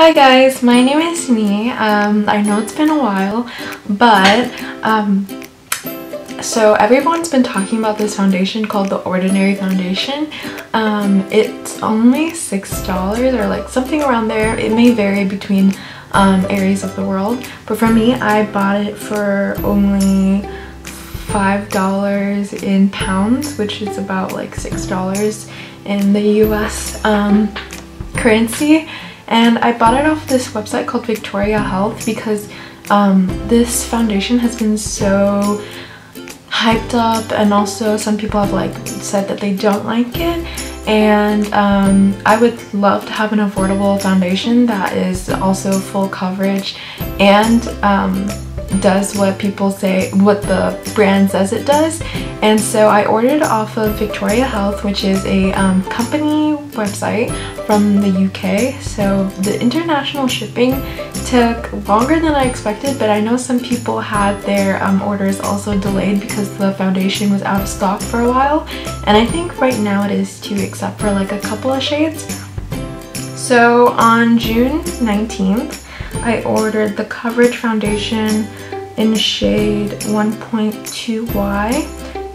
Hi guys, my name is Nee. I know it's been a while, but so everyone's been talking about this foundation called the Ordinary Foundation. It's only $6 or like something around there. It may vary between areas of the world, but for me, I bought it for only $5 in pounds, which is about like $6 in the US currency. And I bought it off this website called Victoria Health because this foundation has been so hyped up, and also some people have like said that they don't like it, and I would love to have an affordable foundation that is also full coverage and does what people say, what the brand says it does. And so I ordered off of Victoria Health, which is a company website from the UK. So the international shipping took longer than I expected, but I know some people had their orders also delayed because the foundation was out of stock for a while, and I think right now it is too, except for like a couple of shades. So on June 19th I ordered the coverage foundation in shade 1.2Y,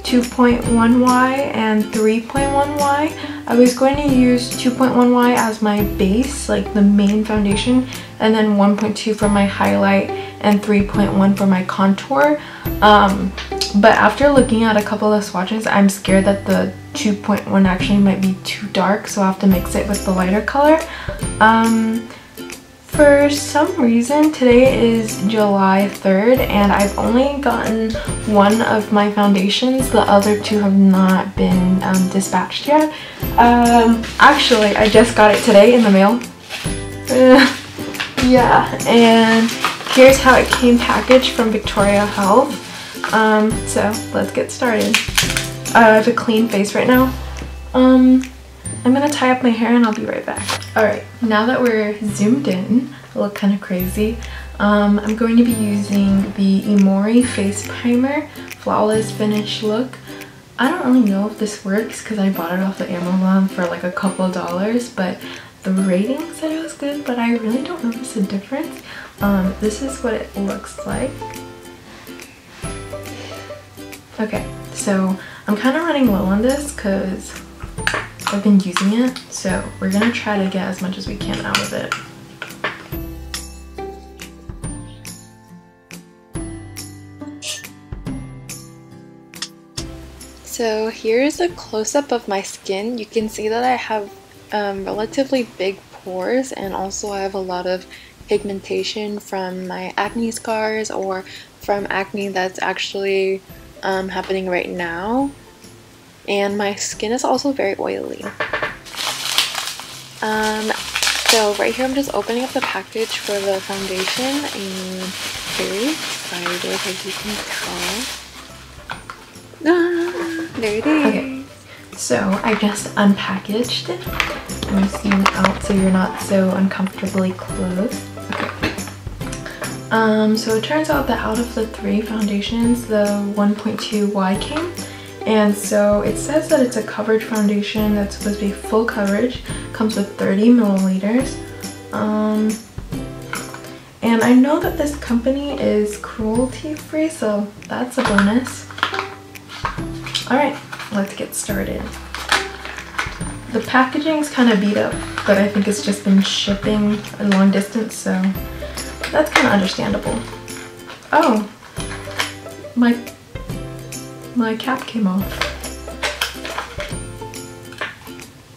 2.1Y, and 3.1Y. I was going to use 2.1Y as my base, like the main foundation, and then 1.2 for my highlight and 3.1 for my contour. But after looking at a couple of swatches, I'm scared that the 2.1 actually might be too dark, so I'll have to mix it with the lighter color. For some reason, today is July 3rd and I've only gotten one of my foundations. The other two have not been dispatched yet. Actually, I just got it today in the mail. Yeah, and here's how it came packaged from Victoria Health. So let's get started. I have a clean face right now. I'm gonna tie up my hair and I'll be right back. Alright, now that we're zoomed in, I look kind of crazy. I'm going to be using the Imori Face Primer Flawless Finish Look. I don't really know if this works because I bought it off of Amazon for like a couple dollars, but the rating said it was good, but I really don't notice a difference. This is what it looks like. Okay, so I'm kind of running low on this because I've been using it, so we're gonna try to get as much as we can out of it. So here's a close-up of my skin. You can see that I have relatively big pores, and also I have a lot of pigmentation from my acne scars or from acne that's actually happening right now. And my skin is also very oily. So right here I'm just opening up the package for the foundation, and very excited as you can tell. Ah, there it is. Okay, so I just unpackaged it. I'm gonna zoom out so you're not so uncomfortably close. Okay. So it turns out that out of the three foundations, the 1.2Y came. And so it says that it's a coverage foundation that's supposed to be full coverage, comes with 30 milliliters. And I know that this company is cruelty-free, so that's a bonus. Alright, let's get started. The packaging is kind of beat up, but I think it's just been shipping a long distance, so that's kind of understandable. Oh, my cap came off.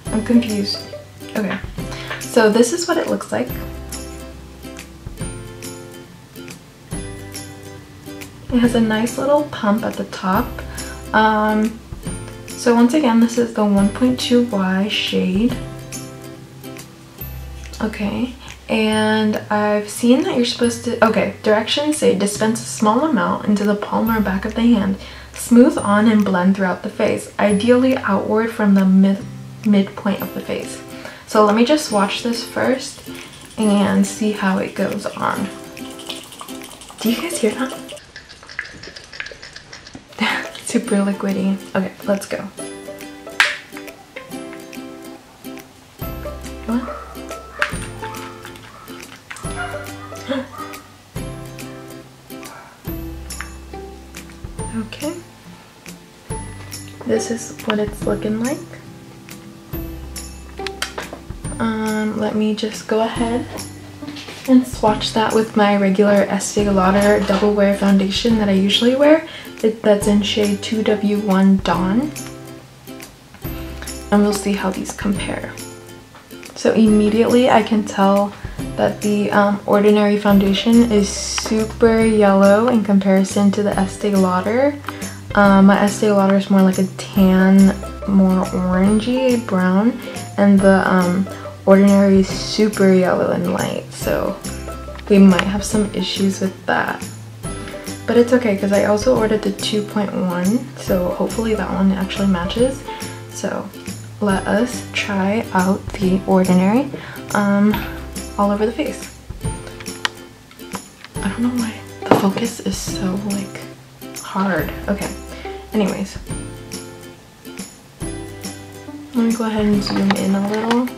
I'm confused. Okay, so this is what it looks like. It has a nice little pump at the top. So once again, this is the 1.2Y shade. Okay, and I've seen that you're supposed to, okay, directions say dispense a small amount into the palm or back of the hand. Smooth on and blend throughout the face, ideally outward from the midpoint of the face. So let me just swatch this first and see how it goes on. Do you guys hear that? Super liquidy. Okay, let's go. What? this is what it's looking like. Let me just go ahead and swatch that with my regular Estee Lauder Double Wear foundation that I usually wear. That's in shade 2W1 Dawn. And we'll see how these compare. So immediately I can tell that the Ordinary foundation is super yellow in comparison to the Estee Lauder. My Estee Lauder is more like a tan, more orangey brown, and the Ordinary is super yellow and light, so we might have some issues with that. But it's okay because I also ordered the 2.1, so hopefully that one actually matches. So let us try out the Ordinary all over the face. I don't know why the focus is so like hard. Okay, anyways, let me go ahead and zoom in a little.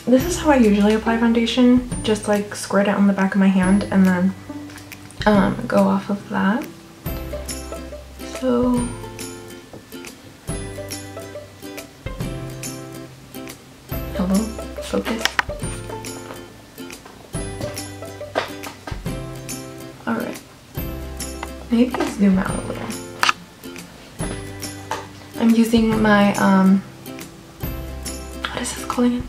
This is how I usually apply foundation, just like squirt it on the back of my hand and then go off of that. So hello, focus. Alright, maybe zoom out a little. I'm using my what is this called again?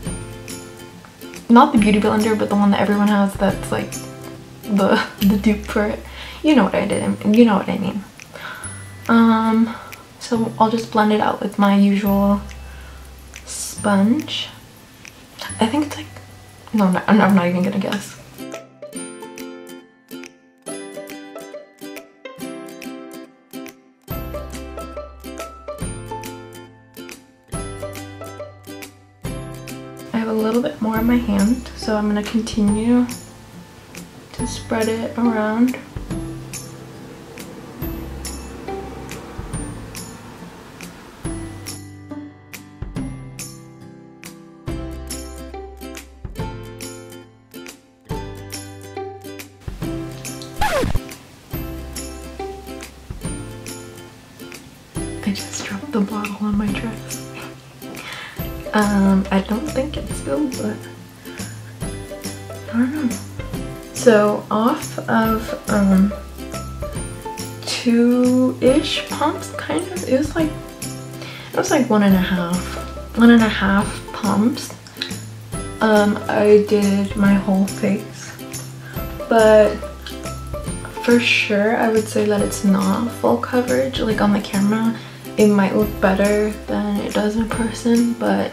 Not the beauty blender, but the one that everyone has that's like the dupe for it. You know what I did, you know what I mean. So I'll just blend it out with my usual sponge. I think it's like, no, I'm not even gonna guess. I have a little bit more in my hand, so I'm gonna continue to spread it around. I just dropped the bottle on my dress. I don't think it's spilled, but I don't know. So off of 2-ish pumps, kind of, it was like 1.5 pumps. I did my whole face, but for sure I would say that it's not full coverage. Like on the camera it might look better than it does in person, but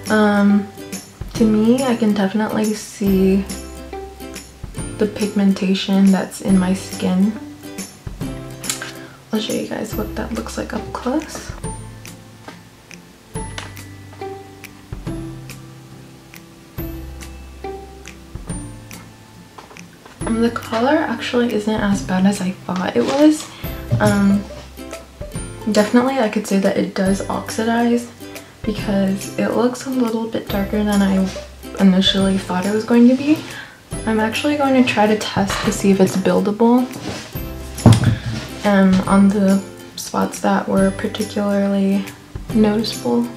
to me I can definitely see the pigmentation that's in my skin. I'll show you guys what that looks like up close. The color actually isn't as bad as I thought it was. Definitely I could say that it does oxidize because it looks a little bit darker than I initially thought it was going to be. I'm actually going to try to test to see if it's buildable and on the spots that were particularly noticeable.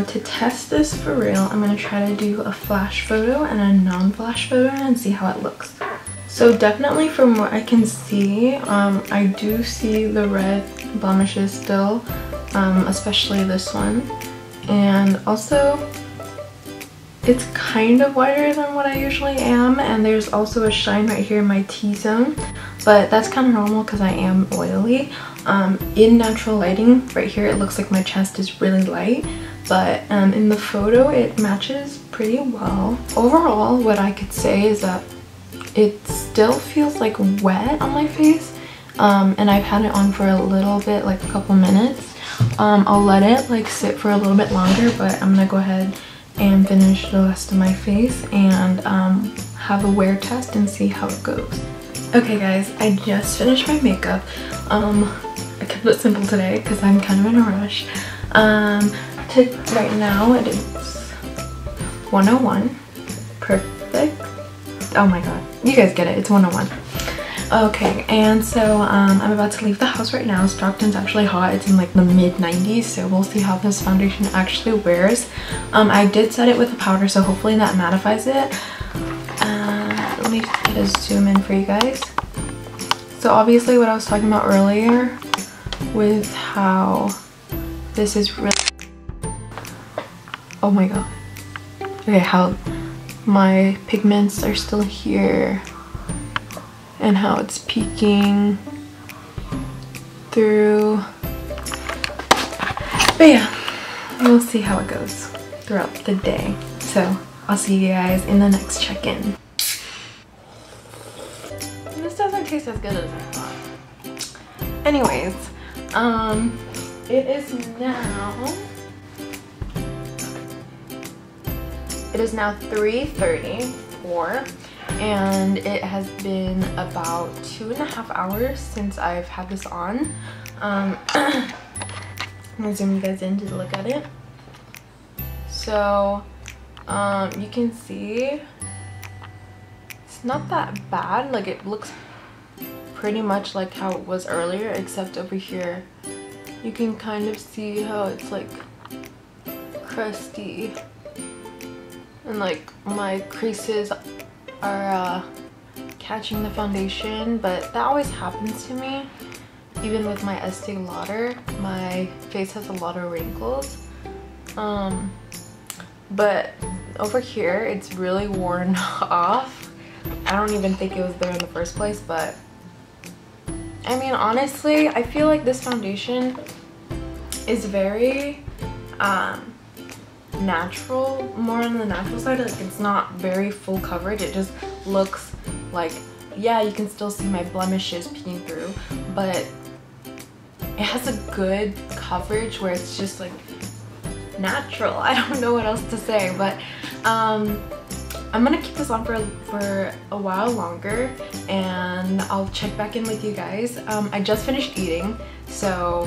To test this for real, I'm going to try to do a flash photo and a non-flash photo and see how it looks. So definitely from what I can see, I do see the red blemishes still, especially this one. And also, it's kind of whiter than what I usually am, and there's also a shine right here in my T-zone, but that's kind of normal because I am oily. In natural lighting, right here it looks like my chest is really light, but in the photo it matches pretty well. Overall, what I could say is that it still feels like wet on my face, and I've had it on for a little bit, like a couple minutes. I'll let it like sit for a little bit longer, but I'm gonna go ahead and finish the rest of my face and have a wear test and see how it goes. Okay guys, I just finished my makeup. I kept it simple today because I'm kind of in a rush. Right now it is 101. Perfect. Oh my god. You guys get it. It's 101. Okay, and so I'm about to leave the house right now. Stockton's actually hot. It's in like the mid 90s, so we'll see how this foundation actually wears. I did set it with a powder, so hopefully that mattifies it. Let me just get a zoom in for you guys. So obviously what I was talking about earlier with how this is really, oh my god. Okay, how my pigments are still here and how it's peeking through. But yeah, we'll see how it goes throughout the day. So I'll see you guys in the next check-in. This doesn't taste as good as I thought. Anyways, it is now 3:34 and it has been about 2.5 hours since I've had this on. I'm gonna zoom you guys in to look at it. So you can see it's not that bad. Like, it looks pretty much like how it was earlier, except over here you can kind of see how it's like crusty and like my creases are catching the foundation, but that always happens to me. Even with my Estee Lauder, my face has a lot of wrinkles, but over here it's really worn off. I don't even think it was there in the first place, but I mean, honestly, I feel like this foundation is very natural, more on the natural side. Like, it's not very full coverage. It just looks like, yeah, you can still see my blemishes peeking through, but it has a good coverage where it's just like natural. I don't know what else to say, but I'm gonna keep this on for a while longer and I'll check back in with you guys. I just finished eating, so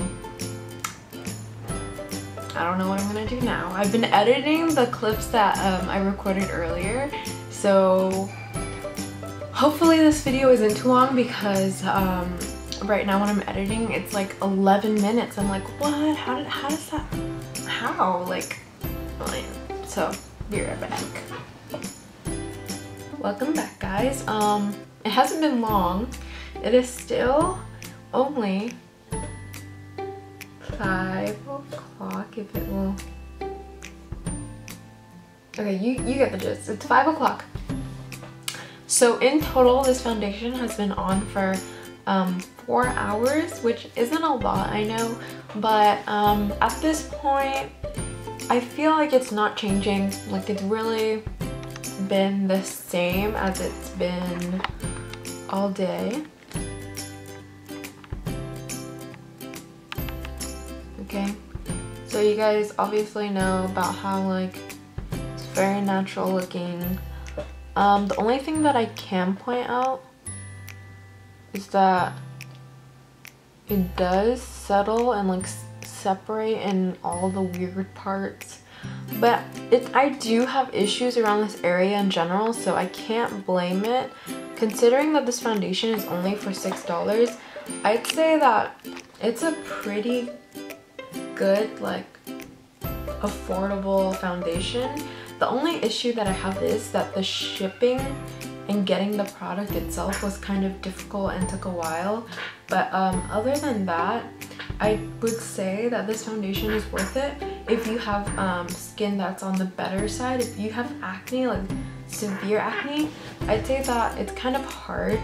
I don't know what I'm gonna do now. I've been editing the clips that I recorded earlier, so hopefully this video isn't too long, because right now when I'm editing it's like 11 minutes. I'm like, what? How does that, how? Like, so be right back. Welcome back, guys. It hasn't been long. It is still only 5 o'clock, if it will. Okay, you get the gist. It's 5 o'clock. So in total, this foundation has been on for 4 hours, which isn't a lot, I know, but at this point, I feel like it's not changing. Like, it's really been the same as it's been all day. Okay, so you guys obviously know about how like it's very natural looking. The only thing that I can point out is that it does settle and like separate in all the weird parts, but I do have issues around this area in general, so I can't blame it. Considering that this foundation is only for $6, I'd say that it's a pretty good, like, affordable foundation. The only issue that I have is that the shipping and getting the product itself was kind of difficult and took a while, but other than that, I would say that this foundation is worth it if you have skin that's on the better side. If you have acne, like severe acne, I'd say that it's kind of hard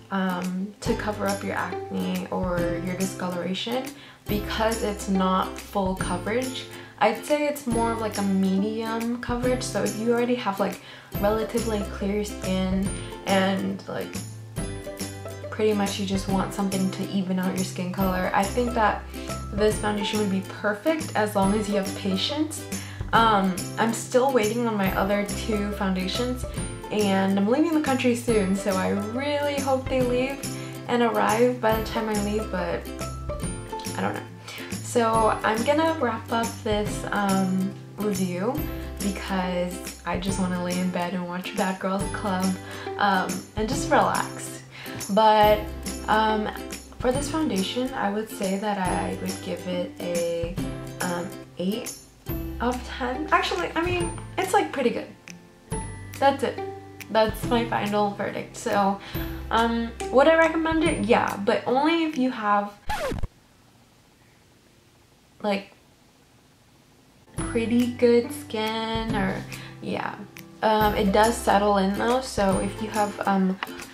to cover up your acne or your discoloration because it's not full coverage. I'd say it's more of like a medium coverage. So if you already have like relatively clear skin and like pretty much you just want something to even out your skin color, I think that this foundation would be perfect as long as you have patience. I'm still waiting on my other 2 foundations and I'm leaving the country soon, so I really hope they leave and arrive by the time I leave, but I don't know. So I'm gonna wrap up this review because I just want to lay in bed and watch Bad Girls Club and just relax. But for this foundation, I would say that I would give it a 8 out of 10. Actually, I mean, it's like pretty good. That's it. That's my final verdict. So would I recommend it? Yeah, but only if you have like pretty good skin, or yeah. It does settle in though, so if you have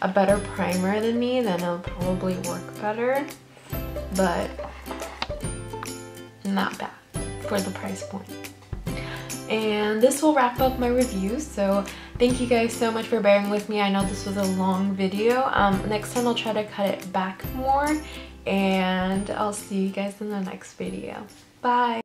a better primer than me, then it'll probably work better, but not bad for the price point. And this will wrap up my review, so thank you guys so much for bearing with me. I know this was a long video. Next time I'll try to cut it back more, and I'll see you guys in the next video. Bye!